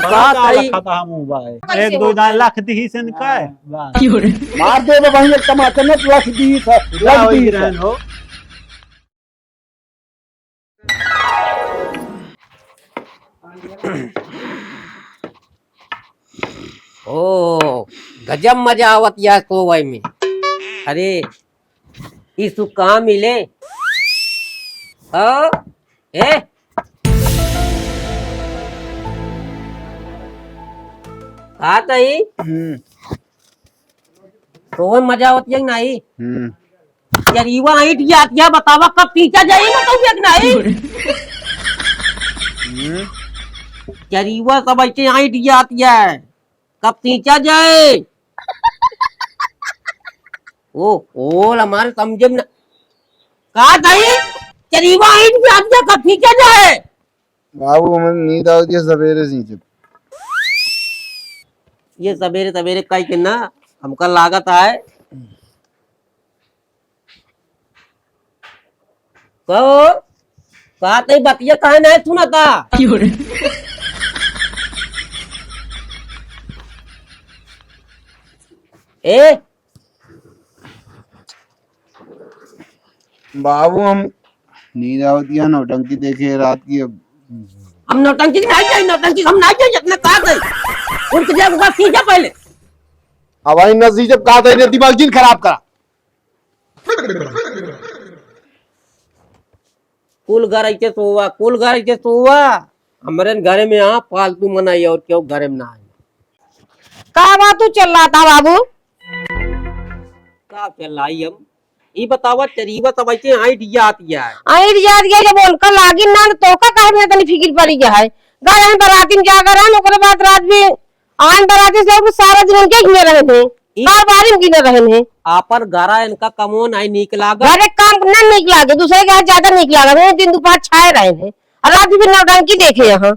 एक दो लाख दी से का मार दे भाई टमाटर न लख दी रहन हो। ओ गजब मजा आवत या तो भाई में। अरे इस कहाँ मिले हाँ ए कहा तई तो मजा आवत या नहीं यार युवा ईट या बतावा कब पीछा जाएगा तो भी नहीं यार युवा सब ऐसे ईट जाती है कब पीछा जाए ओ हमारे समझे न कहा था चरीवा ईट जाती कब पीछा जाए बाबू हमें नींद आती है सवेरे से। ये सवेरे सवेरे कहीं के ना हमका लागत है कहो कहा तई बतिया कहे नहीं सुना था ए बाबू हम नींद आती है नौटंकी देखे रात की। अब हम नौटंकी नहीं चाहिए नौटंकी हम नहीं चाहिए अपने कहा गई उनके जब बात सीधा पहले हवाई नसी जब कहा था दिमाग जिन खराब करा कुल घर ऐसे सोवा हमारे घर में यहाँ फालतू मनाई और क्यों घर में ना आए कहा बात तू चल रहा था बाबू का चल रही हम ये बतावा चरीवा सब ऐसे आइट आती है आई याद गया जब बोलकर लागी ना तो का काहे में तनी फिक्र पड़ी गया है गए हम बराती में क्या करा ओकरे बाद रात भी आन बराती से लोग सारा दिन उनके घिने रहे थे हर बारी में घिने रहे थे आपन गारा इनका कमो नहीं निकला घरे काम ना निकला के दूसरे के ज्यादा निकला गया दिन दोपहर छाए रहे थे और रात भी नौटंकी देखे यहाँ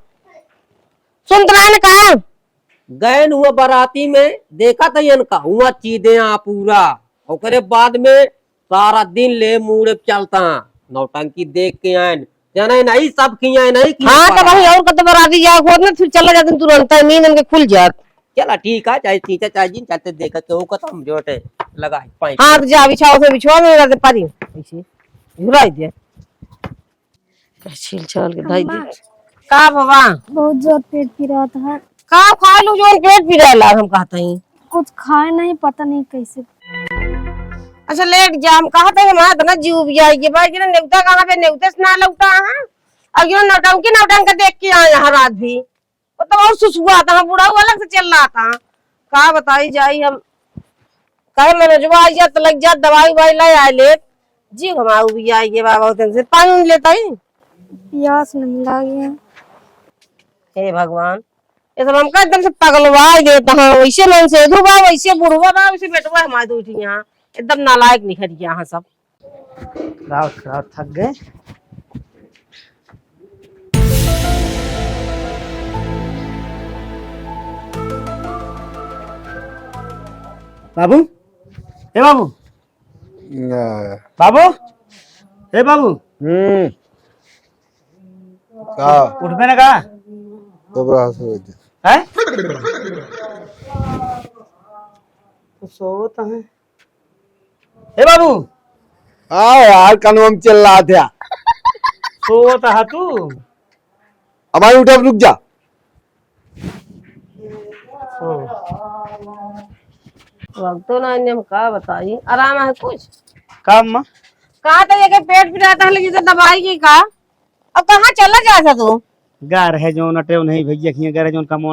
सुन रहा ने कहा गए हुआ बराती में देखा था इनका हुआ चीजें पूरा ओकरे बाद में सारा दिन ले मुड़े चलता नौटंकी देख के आए जाना नहीं सब किया नहीं किया हाँ तो भाई और कत बराती जाओ खोद फिर चला जाते तुरंत नींद इनके खुल जात चला ठीक है चाहे सीता चाहे जिन चाहते देखा के वो खत्म जोटे लगा पाई हाँ तो जा बिछाओ से बिछवा में रहते पारी ऐसे घुराई दे छिल छाल के धाई दे का बाबा बहुत जोर पेट पी रहा था। का खा लो जो पेट पी रहा हम कहते हैं कुछ खाए नहीं पता नहीं कैसे। अच्छा लेट जा हम कहते हैं हमारा ना जीव भी आएगी भाई कि नेवता कहाँ पे नेवते से ना लौटा है और ये नौटंकी देख के आए यहाँ रात भी वो तो और सुसुआ था बूढ़ा अलग से चल रहा था का बताई जाई हम कहे मनोजवा आई जा तो लग जा दवाई वाई ला आए ले जी हमारा भी आएगी बाबा से पानी लेता ही प्यास नहीं लगी। हे भगवान ये सब हमका एकदम से पगलवा देता है वैसे मन से धुबा वैसे बुढ़वा बा वैसे बेटवा हमारे दो उठी यहाँ एकदम नालायक निकल गया यहाँ सब रात थक गए। बाबू हे बाबू बाबू हे बाबू उठ मैंने कहा है सोता है हे बाबू हाँ यार कनवम चल रहा था सोता है तू हमारी उठा रुक जा तो ना हम का बताई आराम है कुछ काम मां कहा था ये पेट पिराता है लेकिन दवाई की का अब कहाँ चला जा तू गार है जो नटे नहीं भैया खिया गार है जो कम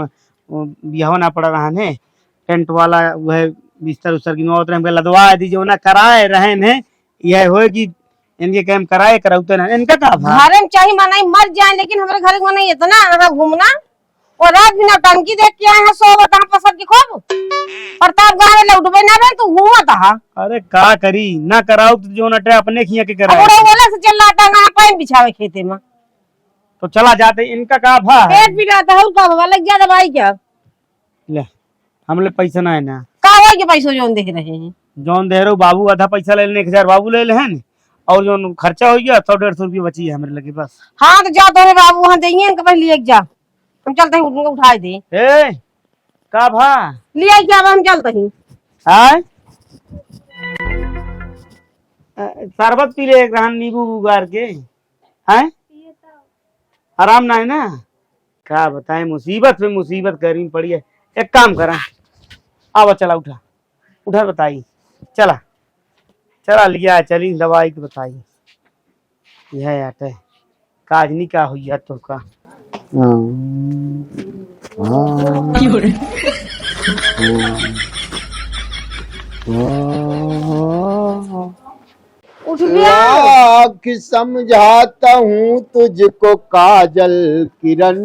बिहाव ना पड़ रहा है टेंट वाला वह बिस्तर उस्तर की नौत रहे लदवा दी जो ना कराए रहे हैं यह हो कि इनके काम कराए कराते ना इनका का घर में चाहिए मनाई मर जाए लेकिन हमारे घर में नहीं इतना यहाँ घूमना और रात बिना टंकी देख के आए हैं सो बता पसंद की खूब प्रताप गाँव लौटबे ना रहे तू घूमा था अरे का करी ना कराओ तो जो नटे अपने खिया के कराए बोला से चल रहा था पानी बिछावे खेते में तो चला जाते इनका का भा पेट भी रहता है उसका बाबा लग गया दवाई क्या ले हम ले पैसा ना है ना का हो के पैसों जोन देख रहे हैं जोन दे रहे हो बाबू आधा पैसा ले लेने 1000 बाबू ले लें और जो खर्चा हो गया 100-150 रुपये बची है हमारे लगे बस हाँ तो जा तोरे बाबू वहाँ देंगे इनके पहले एक जा हम चलते हैं, उनको उठाए दे। ए का भा लिया क्या, अब हम चलते हैं। आय शरबत पी ले एक रहन नींबू उगार के हैं। आराम ना है ना, क्या बताएं, मुसीबत पे मुसीबत करनी पड़ी है। एक काम करा, आओ चला उठा उठा बताई, चला चला लिया चली दवाई की बताई। यह आटे काजनी का हुई तो का उठ गया। लाख समझाता हूँ तुझको काजल किरण,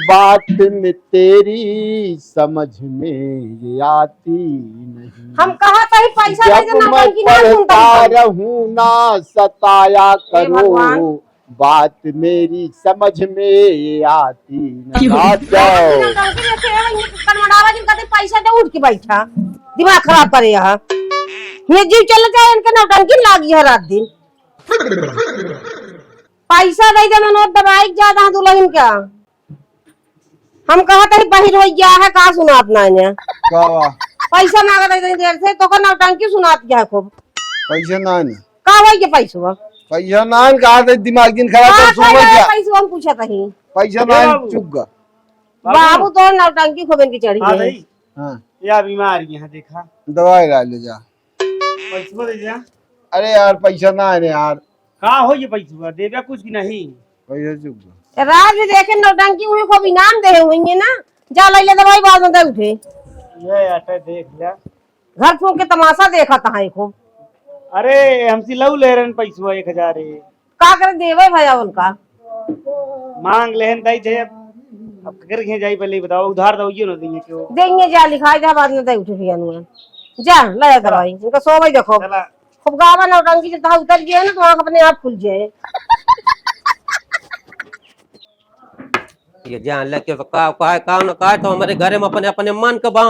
बात में तेरी समझ में ये आती नहीं। हम कहा था ही पैसा दे जब देना, मैं टंकी ना सुनता पढ़ता रहूं ना सताया करो, भगवान। बात मेरी समझ में ये आती नहीं। आ जाओ। पैसा दे, उठ के बैठा, दिमाग खराब करे यहाँ। ये जीव चल जाए, इनके नौटंकी लागी है रात दिन। पैसा दे दे मनोज, दवाई ज्यादा दुल्हन क्या। हम कहा था बहिर हो गया है, कहा सुना अपना ने पैसा मांगा था इतनी देर से, तो का नौटंकी सुनात गया खूब। पैसा ना का हो गया पैसा, पैसा ना कहा था, दिमाग दिन खराब कर सुन क्या पैसा हम पूछा था ही। पैसा ना चुप गा। बाबू तो नौटंकी खूब इनकी चढ़ी है। हाँ या बीमारी है देखा, दवाई ला ले जा। पैसा दे जा। अरे यार पैसा ना है यार, कहा हो ये पैसा देगा कुछ भी नहीं। पैसा चुप गा। रात में देखे नौटंकी हुई, खूब इनाम दे हुई है ना, जा ले ले दवाई, बाद में दे उठे। ये आटे देख लिया, घर फूक के तमाशा देखा था है खूब। अरे हमसे लऊ ले रहे पैसा 1000 का करे देवे भैया उनका, मांग लेहन दाई थे। अब कर के जाई पहले बताओ, उधार दो ना देंगे क्यों। देंगे जा लिखाई जा, बाद में दे उठे भैया नु जा ले दवाई। उनका सो भाई देखो चला खूब गावा नौटंकी जब तक उतर गया ना, तो आंख अपने आप खुल जाए। ये जान लगे तो का न का तो हमारे घर में अपने अपने मन के बा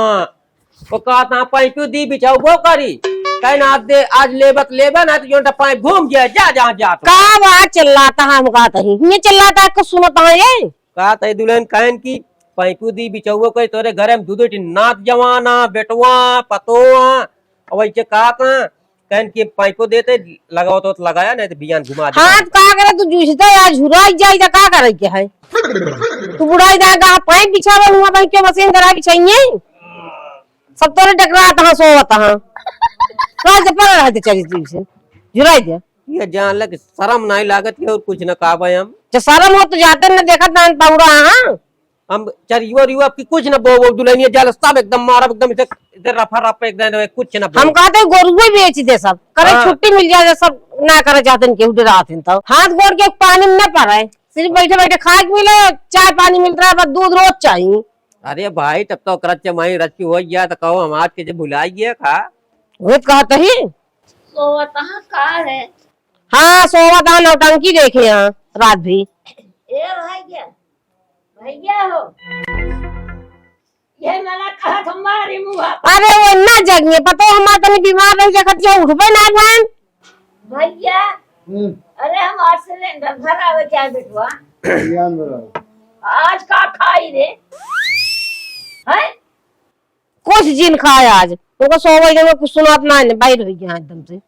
वो का ता पाई क्यों दी बिछाओ वो करी कहीं ना दे आज लेबत लेबा ना तो जोंटा पाई घूम गया जा जा जा तो का बात चिल्लाता है, हम कहता ही ये चिल्लाता है, सुनता है ये का तई दुल्हन कहन की पाई क्यों दी बिछाओ कोई तोरे घर में दूध नाथ जवाना बेटवा पतोआ और वही का ता कहन की पाइपो देते लगाओ तो लगाया नहीं तो बियान घुमा दे। हाथ का करे तू जूझता है, आज झुराई जाई जा का करे के है तू बुढ़ाई जाएगा, पाइप बिछावा हुआ भाई के मशीन करा बिछाइए सब तोरे टकराता है, सोवता है राज पर रहते चली जीव से झुराई दे। ये जान लग शर्म नहीं लागत है और कुछ न काबे जो शर्म हो तो जाते न देखत ना पौड़ा। हां हम चरियो रियो की कुछ न बो दुल्हनिया जाल सब एकदम मारा एकदम इधर रफा रफ एकदम कुछ न हम कहते गोरुए बेच दे सब करे, छुट्टी मिल जाए सब ना करे जाते के उधर आते तो हाथ गोड़ के पानी में न पड़े, सिर्फ बैठे बैठे खाए मिले, चाय पानी मिल रहा है, बस दूध रोज चाहिए। अरे भाई तब तो करच माई रची हो गया तो कहो हम आज के जो भुलाइए खा वो कहते ही सोवतहा का है। हाँ सोवत नौटंकी देखे यहाँ रात भी। ए भैया भैया हो, ये मैंने कहा तुम्हारी मुँह अरे वो ना जगने पतो हमारा तनी बीमार रही जगत ये उठबे ना भान भैया। अरे हमारे सिलेंडर भरा हुआ क्या बेटवा, आज का खाई रे है। कुछ जिन खाए आज उनको 100 बजे में कुछ सुनात ना है, बाहर हो गया एकदम से।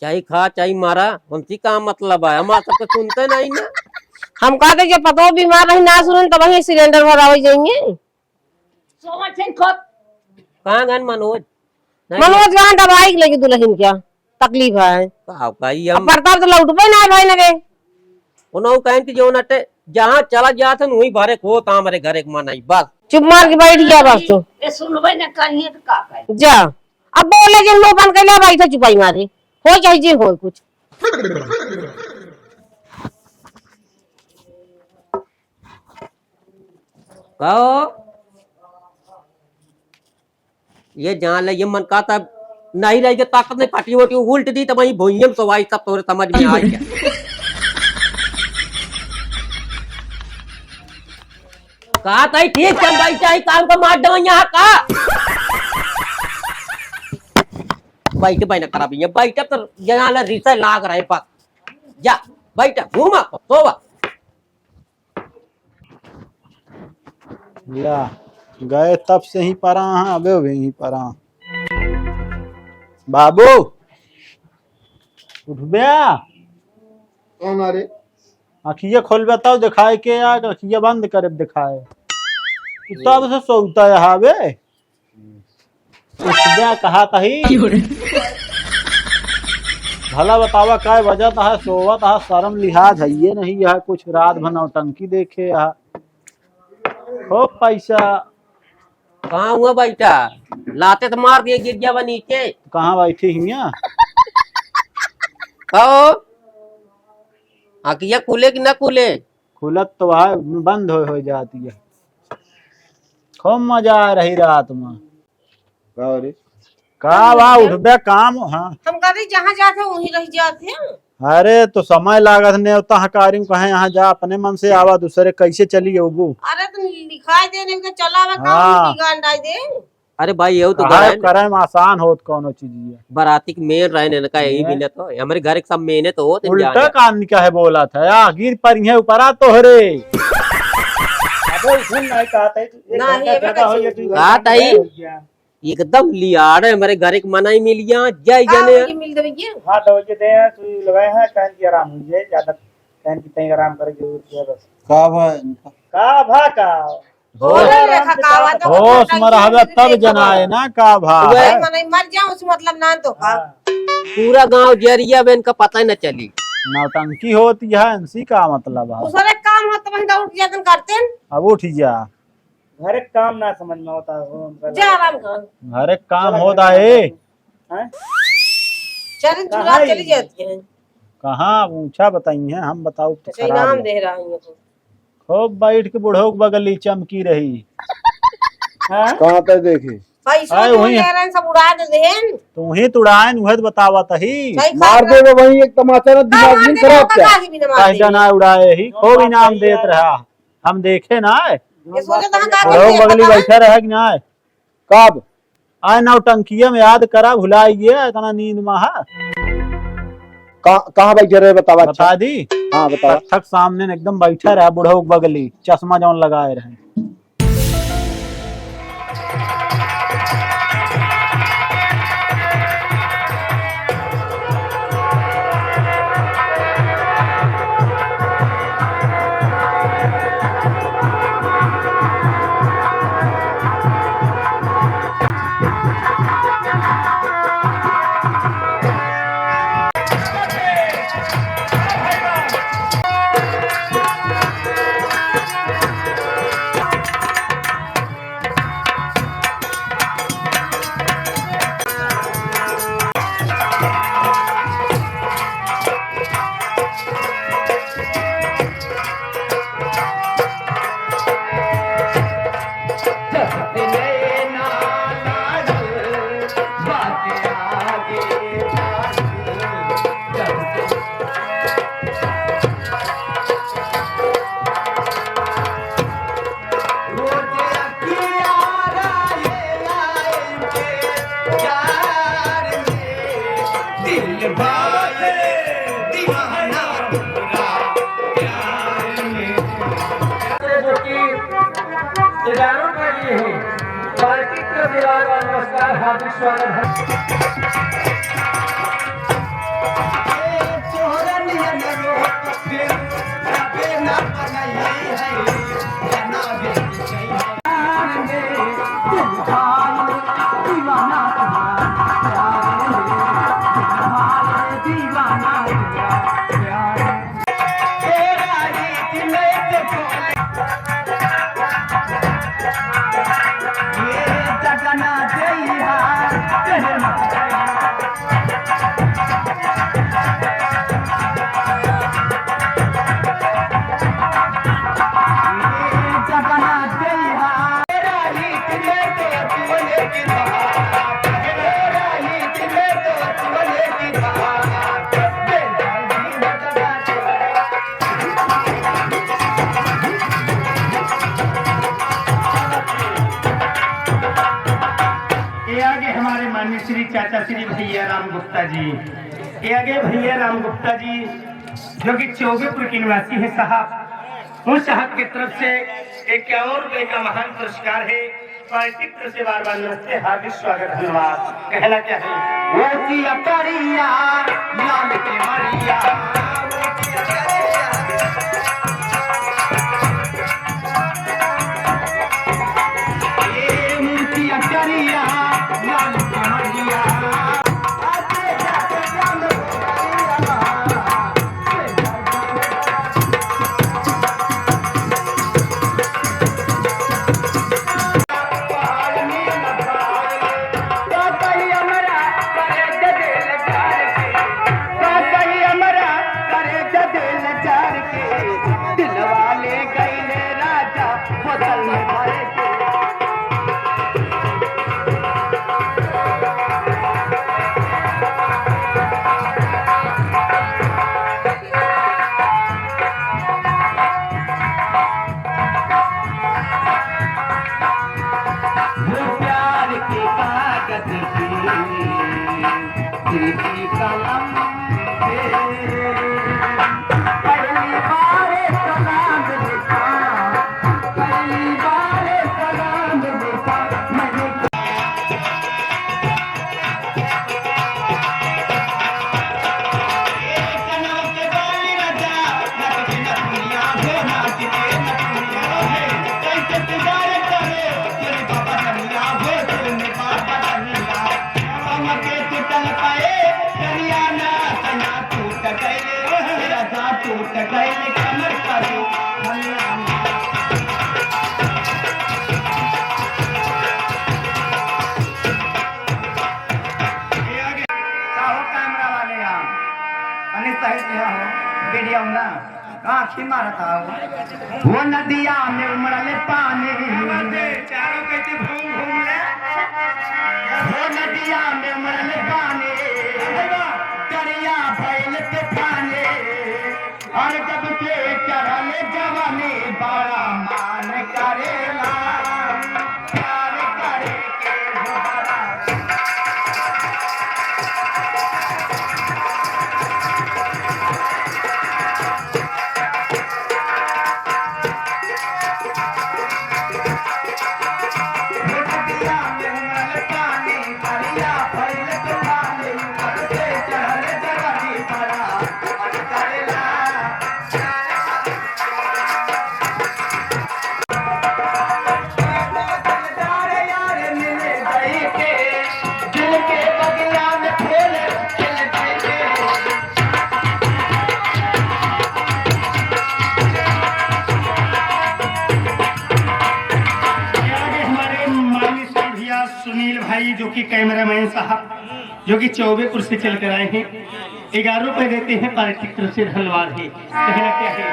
चाहे खा चाहे मारा हमसी का मतलब है, हमारा सबको सुनते नहीं ना। हम कहते जब पतो बीमार रही ना सुन तो वही सिलेंडर भरा हो जाएंगे। सोमन सिंह खुद कहाँ गन मनोज मनोज कहाँ दवाई के लेके दुल्हन क्या तकलीफ है, भाई हम प्रताप तो लौटबे ना भाई नगे उन्होंने कहन की जो नटे जहाँ चला जाते वही बारे को ता हमारे घर एक मन आई बस चुप मार के बैठ गया बस तो ये सुनबे न कहिए तो का करे। जा अब बोले जिन मुंह बंद कर लिया भाई था चुपाई मारी हो चाहे जी हो कुछ। कहो ये जहाँ ले ये मन का तब नहीं रही के ताकत नहीं पाटी वोटी उल्ट दी तो वही भोइयम सवाई सब तोरे समझ में आ गया। कहा ताई ठीक चल भाई चाहे काम को मार दो यहाँ का बैठ भाई ना करा भी बैठ तो यहाँ ला रिसा लाग रहे पास जा बैठ घूमा सोवा या गए तब से ही परा हाँ अबे भी ही परा। बाबू उठ गया। कौन आ रे? अखिया खोल बताओ दिखाए के या अखिया बंद करे दिखाए तब से सोता यहाँ बे। उठ गया कहा कही भला बतावा काय वजह है सोवत है शर्म लिहाज है ये नहीं है कुछ रात भर नौटंकी देखे है हो पैसा कहाँ हुआ बैठा लाते तो मार दिए गिर गया नीचे। कहाँ बैठी हिया कहो आखिया खुले कि ना खुले? खुलत तो है बंद हो जाती है। खूब मजा आ रही रात में। का रे? का बा उठ बे काम हाँ। हम कहते जहाँ जाते वहीं रह जाते हैं। अरे तो समय लागत ने उतना हकारी कहे यहाँ जा अपने मन से आवा दूसरे कैसे चली उबू। अरे तुम दिखाई देने के चला हुआ हाँ। काम बिगाड़ डाल दे। अरे भाई ये तो करे में आसान होत कौनो चीज है। बराती के मेन रहने का यही भी तो हमारे घर के सब मेने तो होते उल्टा कान का है बोला था या गिर पर ये ऊपरा तोहरे एकदम लियाड़ है हमारे घर एक मना ही मिल गया जय जने मिल दे भैया। हाँ तो ये दे सुई लगाए हैं कान की आराम हुई है ज्यादा कान की तई आराम करे जरूर है बस। का भाई का भा का होश में रहबे तब जनाए ना का भा मर जाऊं उस मतलब ना तो का पूरा गांव जरिया बेन का पता ही न चली। नौटंकी होती है इसी का मतलब है। उसरे काम हो तो वहीं उठ जाकर करते हैं। अब उठ जा हर एक काम ना समझ में होता है जा आराम कर हर एक काम होता है। चल चुरा चली जाती है। कहाँ ऊंचा बताई है हम बताओ तो सही नाम दे रहा हूँ खूब बैठ के बुढ़ो के बगली चमकी रही। कहाँ तक देखे? पैसा जो ले रहे हैं सब उड़ा दे हैं। तू ही तुड़ाएन उहे बतावत ही मार दे वही एक तमाचा ना दिमाग नहीं खराब क्या? कह जना उड़ाए ही खूब इनाम देत रहा हम देखे ना बुढ़ो के बगली बैठे रहे कि ना कब आए नौटंकिया में याद करा भुलाइए इतना नींद में है। कहाँ बैठे रहे बतावा? बता दी हाँ बतावा। तक सामने एकदम बैठा रहा बुढ़ो के बगली चश्मा जौन लगाए रहे। श्री चाचा श्री भैया राम गुप्ता जी ये आगे भैया राम गुप्ता जी जो कि चौबेपुर के निवासी है साहब उस साहब की तरफ से एक और रुपए का महान पुरस्कार है। पार्टी की तरफ से बार बार नमस्ते, हार्दिक स्वागत, धन्यवाद। कहना क्या है, वो चिया परिया लाल के मरिया, वो नदिया में उमड़ल पानी, चारों कहते घूम घूम ले, वो नदिया में उमड़ल पानी, दरिया भइल तूफानी, और जब के चढ़ल जवानी बड़ा मान करेला, प्यार करे के दोबारा। सुनील भाई जो कि कैमरामैन साहब, जो कि 24 से चल कर आए हैं, 11 रुपए देते हैं। पार्टी की तरफ से धन्यवाद है। कहना क्या है,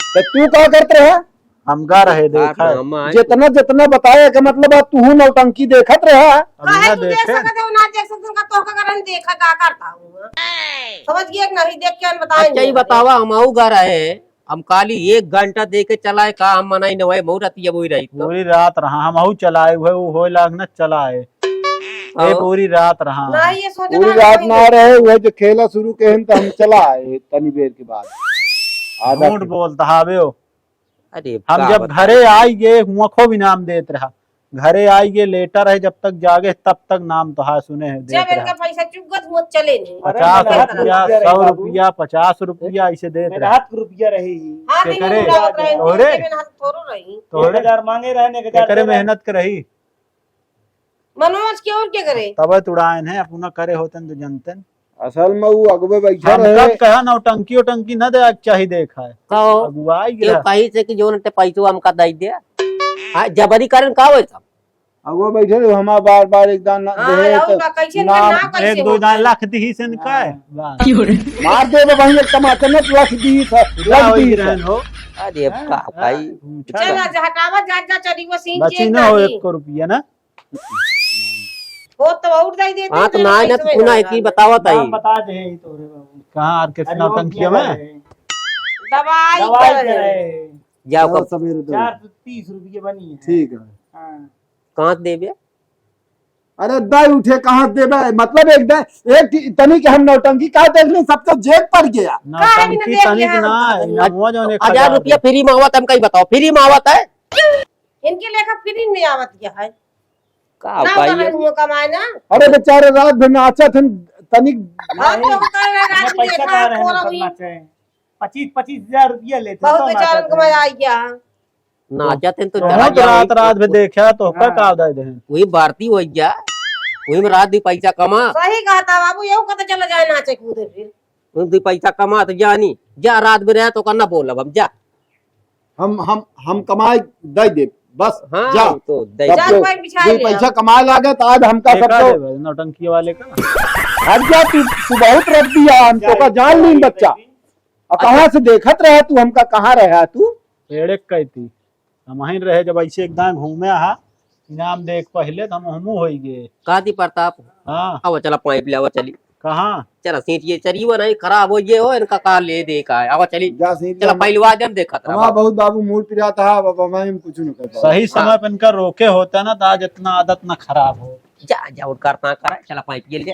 तो तू क्या करते रहे? हम गा रहे देखा है। जितना जितना बताए का मतलब तू नौटंकी देखत रहे। काहे तू देख सकते हो, ना देख सकते हो का तो का कारण देखा का करता हूं, समझ गए कि नहीं? देख के बताएंगे। अच्छा ही बतावा, हम आऊ गा रहे हैं, हम काली 1 घंटा दे के चलाए का हम मनाई न होए, बहुत रात ये बोई रही तो पूरी रात रहा हम आऊ चलाए हुए, वो होए लागना चलाए ये पूरी रात रहा। नहीं ये सोचना पूरी रात ना रहे हुए जो खेला शुरू के हम तो हम चला आए तनी देर के बाद। आधा झूठ बोलता हावे हो। अरे हम जब घरे आई गए मुखो भी नाम देत रहा, घरे आई गए लेटर है, जब तक जागे तब तक नाम तो हाँ सुने है जब इनका पैसा चुगत मत चले नहीं। 50 रुपया 100 रुपया 50 रुपया ऐसे देत रहा। रुपया रही हां के नहीं करे? उड़ावत रहे, तोरे? जेबे हाथ थोरो रही, तोरे 1000 मांगे रहने के करे मेहनत कर रही मनोज के और क्या करे? तब तुड़ाएन है अपना करे होतन तो जनतन। असल में वो अगवे बैठा हम रहे। कब कहा नौटंकी उटंकी न दे चाहिए देखा है कहो अगुआई के गिरा कहीं से कि जोन ते पैसो हमका दई दे, हां जबरी करन का होय सब अगवे बैठे रहे हमारा बार बार एकदम हां लाऊंगा कैसे ना कैसे 1-2 लाख दी से का है मार दे वही एक टमाटर न लाख दी लग दी रहन हो। अरे का भाई चला जा हटावा जा जा चली वो सीन बची चेक ना हो नहीं 1 रुपया ना हो तो और दे देते हाँ तो ना ना तू ना एक ही बतावत नाम आई बता दे तोरे बाबू कहाँ और किस नौटंकिया में दवाई दवाई करे। करे जाओ जाओ कब सवेरे दो 430 रुपये बनी है। ठीक है। हाँ। कहाँ देबे अरे दाई उठे कहाँ देबे मतलब एक तनी के हम नौटंकी का देख ले सबके जेब पर गया। नौटंकी तनिक ना हुआ जो 1000 रुपया फ्री में आवत, हम कहीं बताओ फ्री में आवत है इनके लेखा फ्री में आवत क्या है का ना भाई करे मुंह कमाए ना अरे बेचारे रात भर नाचा थे तनिक आप तो कर रहे हमें रात पैसा देखा कहाँ रहने कोला करना हुई चाहिए 25,000 रुपया लेते बहुत तो बेचारन नाचते को हैं। मजा आई क्या नाचत हैं तो तो चला हम जा रात रात में देखा तो का का दे दे वही भारती हो गया, वही में रात दी पैसा कमा, सही कहा था बाबू यू कत चला जाए नाचे कूदे फिर वही दी पैसा कमा तो जानी जा रात में रहे तो करना बोल अब जा। हम कमाए दे दे बस हाँ जा तो दे सब जा लोग कोई बिछाई दो ले पैसा कमाए लागे तो आज हमका सबको नौटंकी वाले का हट जा तू बहुत रख दिया हम तो का जान ली बच्चा और कहाँ से देखत रहे तू हमका कहाँ रहा तू पेड़े कहती हम वहीं रहे जब ऐसे एकदम घूमे हा इनाम देख पहले तो हम हमू हो गए। कहा दी प्रताप हाँ अब चला पाइप ले आवा चली कहाँ चला सीट ये चरी वो नहीं खराब हो ये हो इनका कार ले दे का है आवा चली जा सीट चला पहलवा जब देखा था हमारा बहुत बाबू मूड पिरा था बाबा मैं कुछ नहीं कर पाऊँ। सही समय पे इनका रोके होता ना तो आज इतना आदत ना खराब हो। जा जा उठ करता करा चला पाइप ये ले